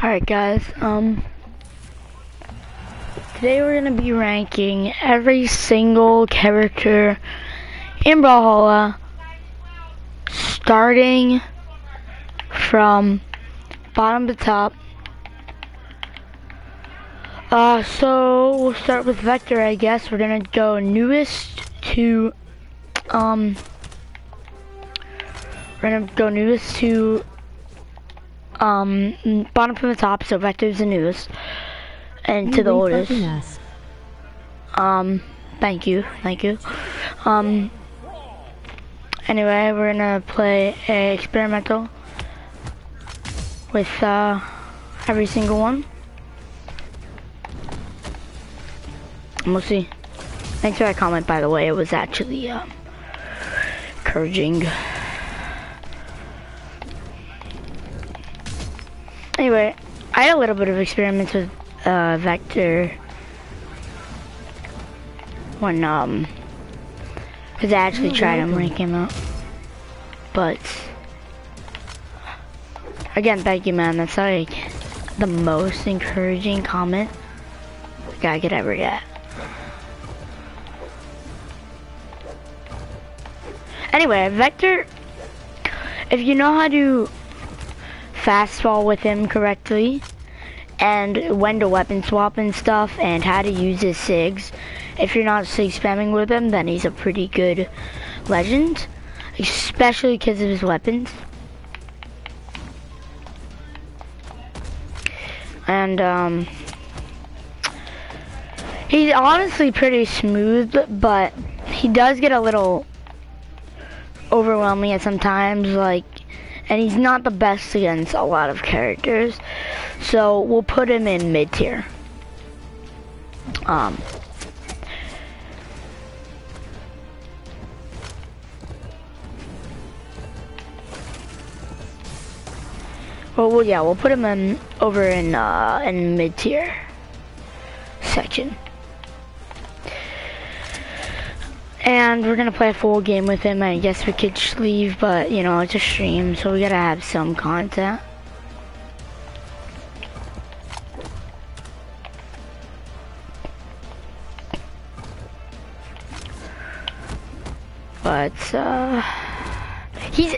Alright guys, today we're gonna be ranking every single character in Brawlhalla, starting from bottom to top. So we'll start with Vector, I guess. We're gonna go newest to, bottom from the top, so Vector's the newest, and to the oldest. Thank you. Anyway, we're gonna play a experimental with, every single one. And we'll see. Thanks for that comment, by the way. It was actually, encouraging. Anyway, I had a little bit of experiments with Vector when because I actually tried him when he came out. But again, thank you, man. That's like the most encouraging comment the guy could ever get. Anyway, Vector, if you know how to fastball with him correctly, and when to weapon swap and stuff, and how to use his SIGs. If you're not SIG spamming with him, then he's a pretty good legend, especially because of his weapons. And he's honestly pretty smooth, but he does get a little overwhelming at some times, like, and he's not the best against a lot of characters, so we'll put him in mid-tier. Well, yeah, we'll put him in over in mid-tier section. And we're gonna play a full game with him. I guess we could just leave, but you know, it's a stream, so we gotta have some content. But he's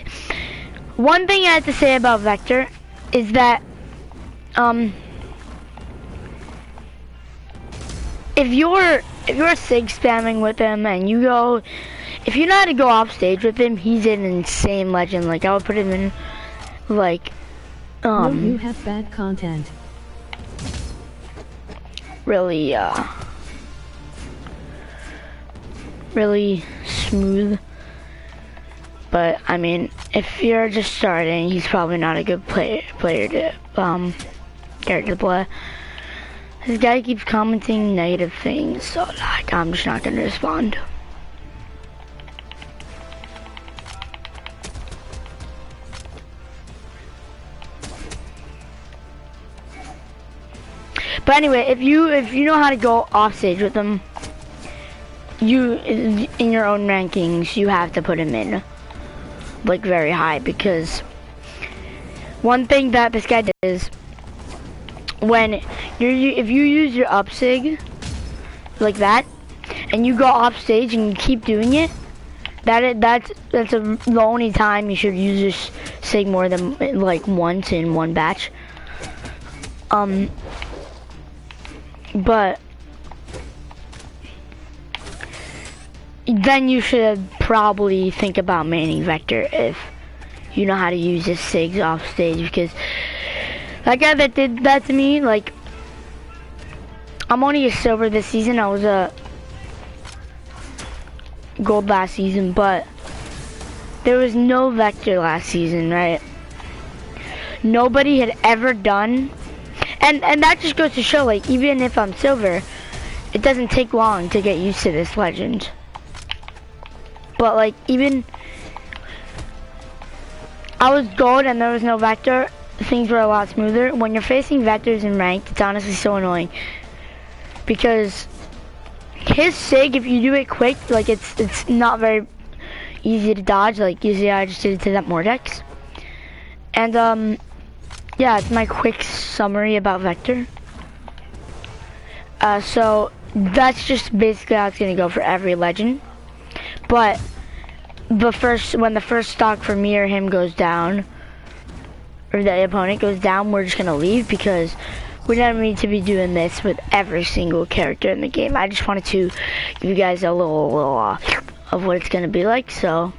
one thing I have to say about Vector is that if you're SIG spamming with him and you go, if you know how to go off stage with him, he's an insane legend. Like, I would put him in, like, no, you have bad content. Really, really smooth. But, I mean, if you're just starting, he's probably not a good player to, character to play. This guy keeps commenting negative things, so like I'm just not gonna respond. But anyway, if you know how to go off stage with him, you in your own rankings you have to put him in like very high, because one thing that this guy does, when if you use your up SIG like that and you go off stage and you keep doing it, that's the only time you should use your SIG more than like once in one batch. But then you should probably think about maining Vector if you know how to use his SIGs off stage, because that guy that did that to me, like, I'm only a silver this season. I was a gold last season, but there was no Vector last season, right? Nobody had ever done, and that just goes to show, like, even if I'm silver, it doesn't take long to get used to this legend. But, like, even I was gold and there was no Vector, things were a lot smoother. When you're facing Vectors in ranked, it's honestly so annoying, because his SIG, if you do it quick, like, it's not very easy to dodge. Like, usually I just did it to that Mordex. And yeah, it's my quick summary about Vector. So that's just basically how it's gonna go for every legend. But when the first stock for me or him goes down, or the opponent goes down, we're just gonna leave because we don't need to be doing this with every single character in the game. I just wanted to give you guys a little of what it's gonna be like, so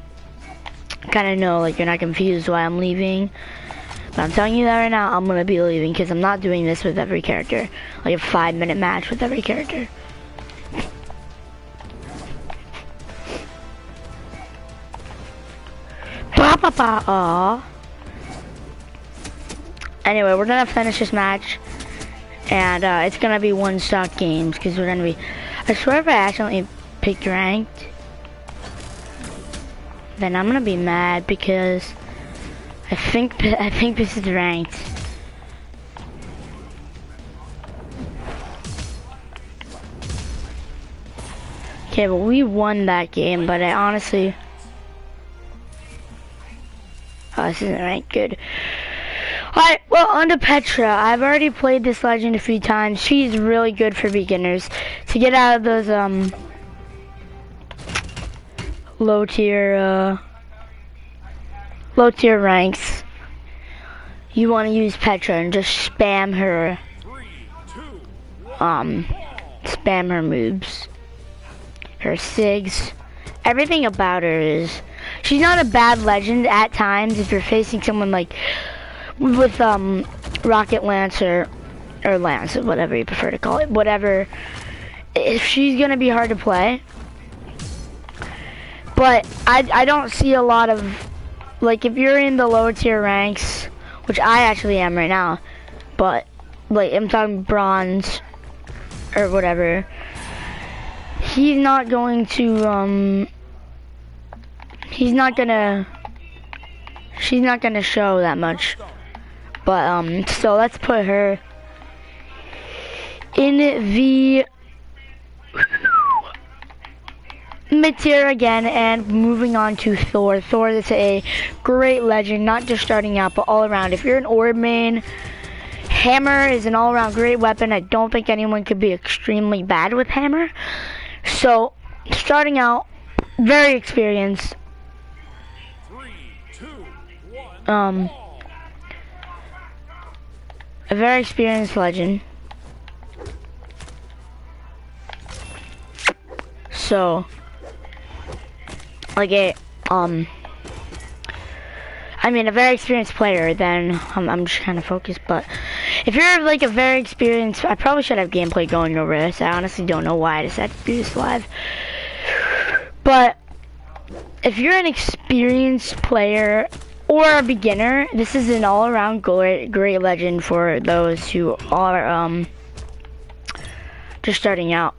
kind of know, like, you're not confused why I'm leaving. But I'm telling you that right now, I'm gonna be leaving because I'm not doing this with every character. Like a 5-minute match with every character. Ba ba ba. Aw. Anyway, we're gonna finish this match, and it's gonna be 1-stock games because we're gonna be. I swear if I accidentally picked ranked, then I'm gonna be mad because I think this is ranked. Okay, but we won that game, but I honestly, this isn't ranked. Good. Alright, well, on to Petra. I've already played this legend a few times. She's really good for beginners to get out of those low tier ranks. You want to use Petra and just spam her moves, her sigs. Everything about her is, she's not a bad legend at times if you're facing someone like with Rocket Lancer or Lance, whatever you prefer to call it, whatever. If she's gonna be hard to play, but I don't see a lot of, like, if you're in the lower tier ranks, which I actually am right now, but like I'm talking bronze or whatever, she's not gonna show that much. But so let's put her in the mid-tier again, and moving on to Thor. Thor is a great legend, not just starting out, but all around. If you're an orb main, Hammer is an all-around great weapon. I don't think anyone could be extremely bad with Hammer. So, starting out, very experienced. 3, 2, 1. A very experienced legend. So, like a very experienced player, then I'm just kind of focused. But if you're like a very experienced, I probably should have gameplay going over this. I honestly don't know why I decided to do this live. But if you're an experienced player or a beginner, this is an all-around great legend for those who are just starting out,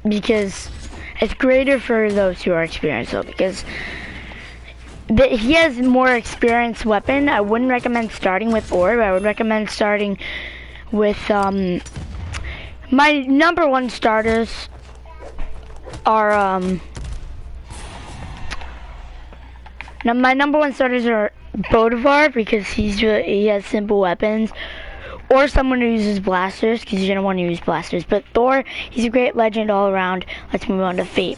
because it's greater for those who are experienced, though, because he has more experienced weapon. I wouldn't recommend starting with orb. I would recommend starting with my number one starters are now my number one starters are Bolivar, because he has simple weapons, or someone who uses blasters, because you don't want to use blasters. But Thor, he's a great legend all around. Let's move on to Fate.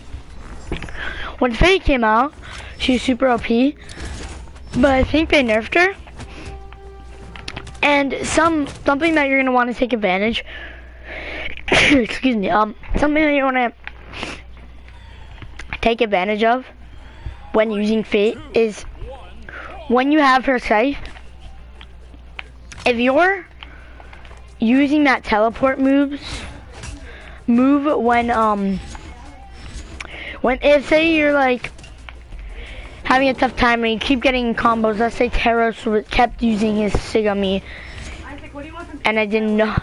When Fate came out, she was super OP, but I think they nerfed her. And something that you're gonna want to take advantage. Excuse me. Something that you want to take advantage of when using Fate is when you have her scythe. If you're using that teleport move when if say you're like having a tough time and you keep getting combos, let's say Taros kept using his sig on me and I didn't know.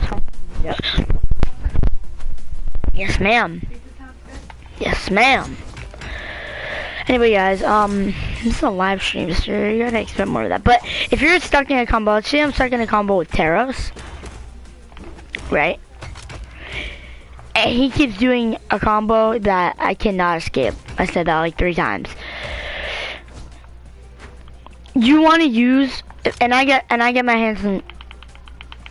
Yes ma'am. Yes ma'am. Anyway guys, this is a live stream, so you gotta expect more of that. But if you're stuck in a combo, let's say I'm stuck in a combo with Taros, right? And he keeps doing a combo that I cannot escape. I said that like 3 times. You want to use and I get my hands on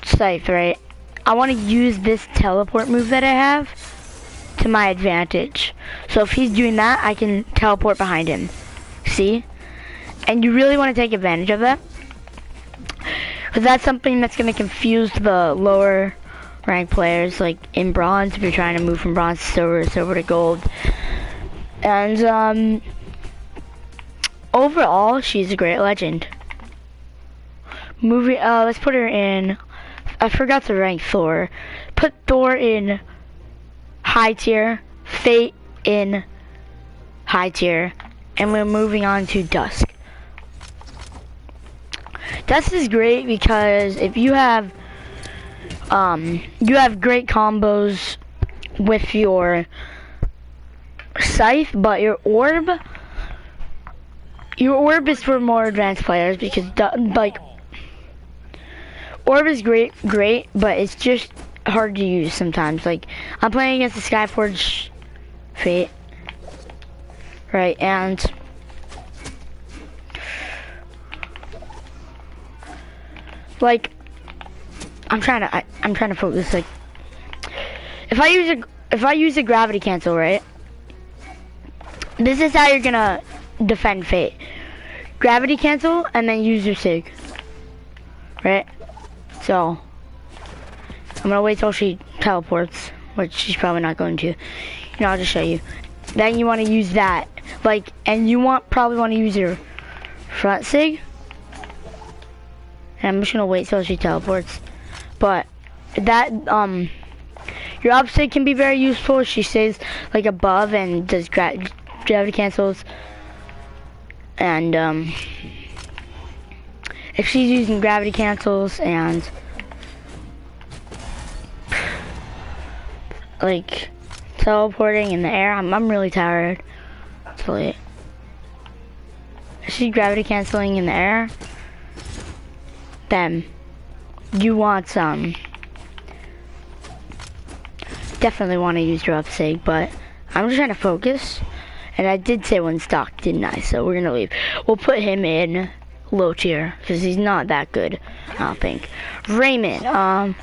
Scythe, right? I want to use this teleport move that I have to my advantage. So if he's doing that, I can teleport behind him. See? And you really want to take advantage of that, because that's something that's going to confuse the lower rank players, like in bronze, if you're trying to move from bronze to silver, silver to gold. And overall, she's a great legend. Let's put her in, I forgot to rank Thor. Put Thor in high tier, Fate in high tier, and we're moving on to Dusk. Dusk is great because if you have great combos with your Scythe, but your orb is for more advanced players, because like orb is great, but it's just hard to use sometimes. Like I'm playing against the Skyforge Fate, right, and like I'm trying to focus. Like if I use a gravity cancel, right, this is how you're gonna defend Fate. Gravity cancel and then use your Sig, right? So I'm gonna wait till she teleports, which she's probably not going to. I'll just show you. Then you want to use that, like, and you probably want to use your front Sig. And I'm just gonna wait till she teleports. But that your up Sig can be very useful. She stays like above and does gravity cancels. And if she's using gravity cancels and like teleporting in the air, I'm really tired. It's late. If she's gravity canceling in the air, then you want definitely want to use your up Sig, but I'm just trying to focus. And I did say one stock, didn't I? So we're gonna leave. We'll put him in low tier because he's not that good, I don't think. Raymond,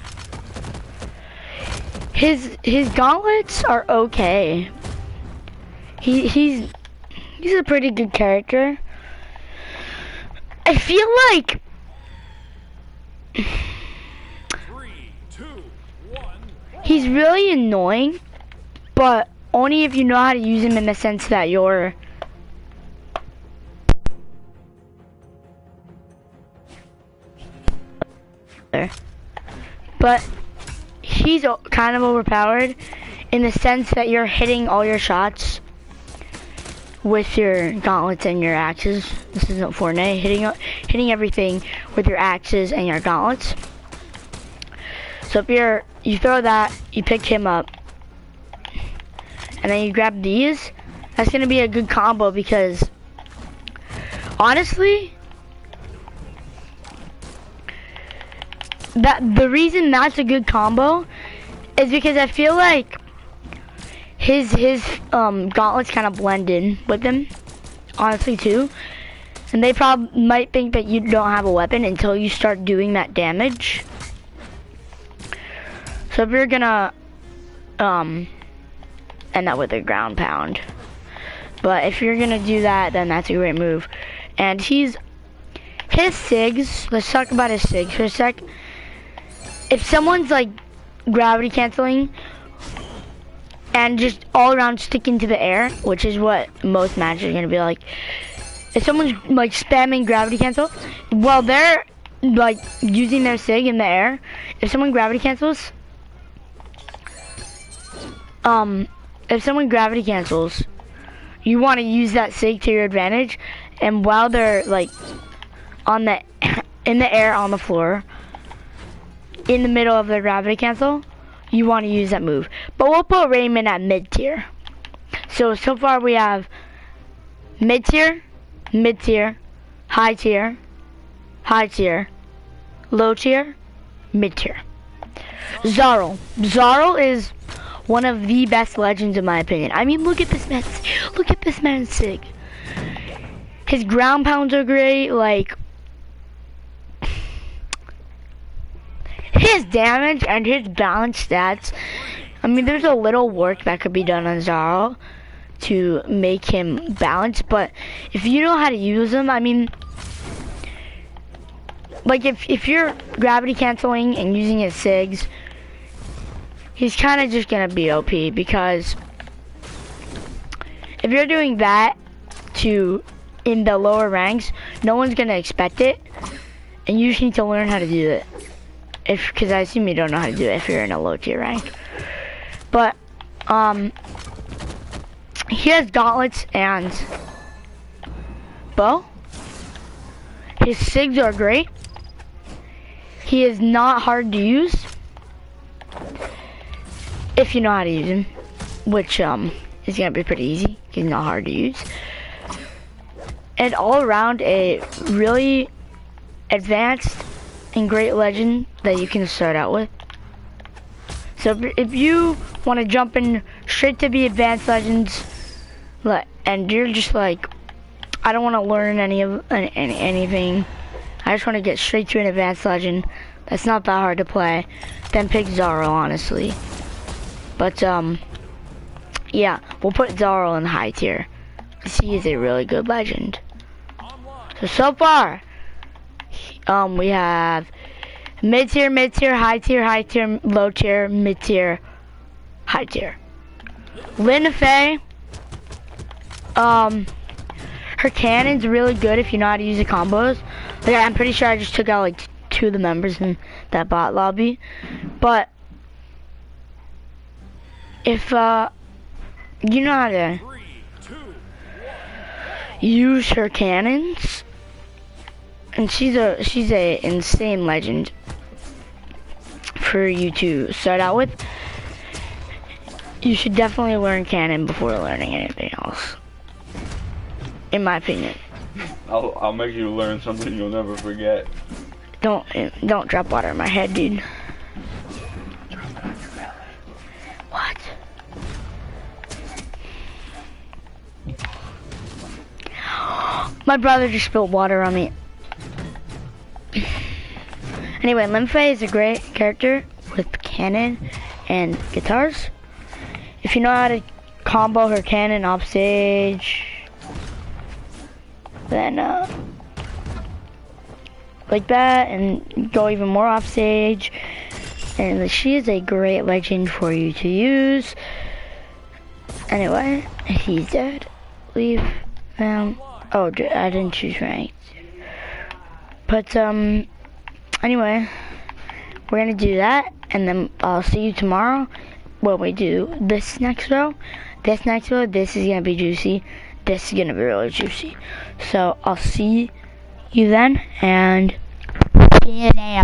his gauntlets are okay. He's a pretty good character. I feel like 3, 2, 1. He's really annoying, but only if you know how to use him in the sense that you're but he's kind of overpowered in the sense that you're hitting all your shots with your gauntlets and your axes. This isn't Fortnite. Hitting everything with your axes and your gauntlets. So if you throw that, you pick him up, and then you grab these, that's gonna be a good combo, because honestly, the reason that's a good combo is because I feel like his gauntlets kind of blend in with them, honestly too, and they probably might think that you don't have a weapon until you start doing that damage. So if you're gonna end up with a ground pound, but if you're gonna do that, then that's a great move. And his Sigs, let's talk about his Sigs for a sec. If someone's like gravity canceling and just all around sticking to the air, which is what most matches are gonna be like, if someone's like spamming gravity cancel while they're like using their Sig in the air, if someone gravity cancels, if someone gravity cancels, you want to use that Sig to your advantage, and while they're like in the air on the floor, in the middle of their gravity cancel, you want to use that move. But we'll put Raymond at mid tier. So far we have mid tier, high tier, low tier, mid tier. Zarl is one of the best legends in my opinion. I mean, look at this man's Sig. His ground pounds are great. Like, his damage and his balance stats, I mean, there's a little work that could be done on Zaro to make him balanced, but if you know how to use him, I mean, like if you're gravity canceling and using his SIGs, he's kind of just gonna be OP, because if you're doing that in the lower ranks, no one's gonna expect it, and you just need to learn how to do it. Because I assume you don't know how to do it if you're in a low tier rank. But he has gauntlets and bow. His SIGs are great. He is not hard to use if you know how to use him, which is gonna be pretty easy. He's not hard to use. And all around a really advanced and great legend that you can start out with. So if you want to jump in straight to the advanced legends, and you're just like, I don't want to learn anything, I just want to get straight to an advanced legend that's not that hard to play, then pick Zaro, honestly. But yeah, we'll put Zaro in high tier, because he is a really good legend. So far, we have mid tier, high tier, low tier, mid tier, high tier. Lin Fei, her cannon's really good if you know how to use the combos. Like, I'm pretty sure I just took out like 2 of the members in that bot lobby. But if you know how to use her cannons, and she's a insane legend for you to start out with, you should definitely learn cannon before learning anything else, in my opinion. I'll make you learn something you'll never forget. Don't drop water in my head, dude. What? My brother just spilled water on me. Anyway, Lin Fei is a great character with cannon and guitars. If you know how to combo her cannon off stage, then like that, and go even more off stage, and she is a great legend for you to use. Anyway, he's dead. Leave them. Oh, I didn't choose ranked. But anyway, we're gonna do that, and then I'll see you tomorrow when we do this next row. This next row, this is gonna be juicy. This is gonna be really juicy. So I'll see you then, and see you there.